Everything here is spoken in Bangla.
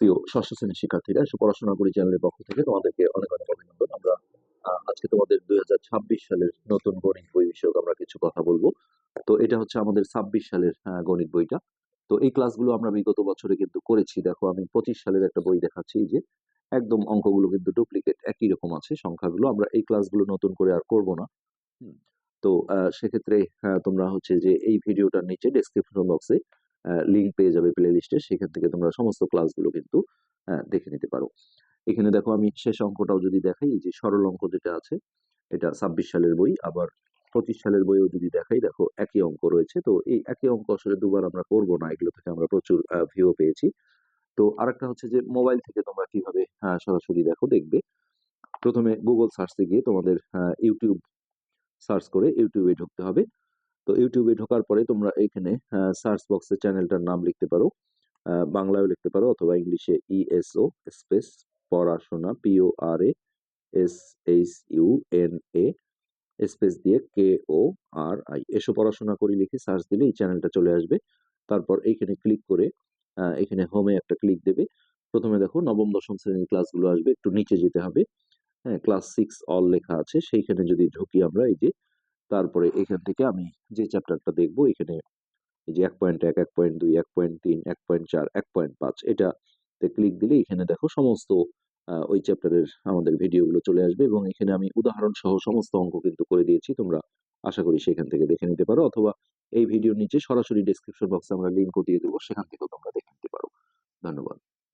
প্রিয় ষষ্ঠ শ্রেণীর শিক্ষার্থীরা, পড়াশোনা করি চ্যানেলের পক্ষ থেকে তোমাদেরকে অনেক অনেক অভিনন্দন। আমরা আজকে তোমাদের 2026 সালের নতুন গণিত বই বিষয়ক আমরা কিছু কথা বলবো। তো এটা হচ্ছে আমাদের 26 সালের গণিত বইটা। তো এই ক্লাসগুলো আমরা বিগত বছরে কিন্তু করেছি। দেখো, আমি 25 সালের একটা বই দেখাচ্ছি, যে একদম অঙ্কগুলো কিন্তু ডুপ্লিকেট, একই রকম আছে সংখ্যাগুলো। আমরা এই ক্লাসগুলো নতুন করে আর করব না। হুম। তো সেক্ষেত্রে তোমরা হচ্ছে যে এই ভিডিওটার নিচে ডেসক্রিপশন বক্সে লিংক পেয়ে যাবে প্লে লিস্টে, সেখান থেকে তোমরা সমস্ত ক্লাসগুলো কিন্তু দেখে নিতে পারো। এখানে দেখো, আমি শেষ অঙ্কটাও যদি দেখাই, এই যে সরল অঙ্ক যেটা আছে, এটা 26 সালের বই। আবার 25 সালের বইও যদি দেখাই, দেখো একই অঙ্ক রয়েছে। তো এই একই অঙ্ক আসলে দুবার আমরা করব না, এগুলো থেকে আমরা প্রচুর ভিউ পেয়েছি। তো আরেকটা হচ্ছে যে মোবাইল থেকে তোমরা কিভাবে সরাসরি দেখো দেখবে। প্রথমে গুগল সার্চে গিয়ে তোমাদের ইউটিউব সার্চ করে ইউটিউবে ঢুকতে হবে। তো ইউটিউবে ঢোকার পরে তোমরা এখানে সার্চ বক্সে চ্যানেলটার নাম লিখতে পারো, বাংলায়ও লিখতে পারো, অথবা ইংলিশে ইএসও স্পেস পড়াশোনা, PORASHUNA স্পেস দিয়ে KORI, এসো পড়াশোনা করি লিখে সার্চ দিলে এই চ্যানেলটা চলে আসবে। তারপর এইখানে ক্লিক করে এখানে হোমে একটা ক্লিক দেবে। প্রথমে দেখো নবম দশম শ্রেণীর ক্লাসগুলো আসবে, একটু নিচে যেতে হবে। হ্যাঁ, ক্লাস 6 অল লেখা আছে, সেইখানে যদি ঢুকি আমরা, এই যে তারপরে এখান থেকে আমি যে চ্যাপ্টারটা দেখবো, এখানে এই যে 1.1, 1.2, 1.3, 1.4, 1.5, এটাতে ক্লিক দিলে এখানে দেখো সমস্ত ওই চ্যাপ্টারের আমাদের ভিডিওগুলো চলে আসবে, এবং এখানে আমি উদাহরণ সহ সমস্ত অঙ্ক কিন্তু করে দিয়েছি। তোমরা আশা করি সেখান থেকে দেখে নিতে পারো, অথবা এই ভিডিওর নিচে সরাসরি ডেসক্রিপশন বক্সে আমরা লিঙ্কও দিয়ে দেবো, সেখান থেকেও তোমরা দেখে নিতে পারো। ধন্যবাদ।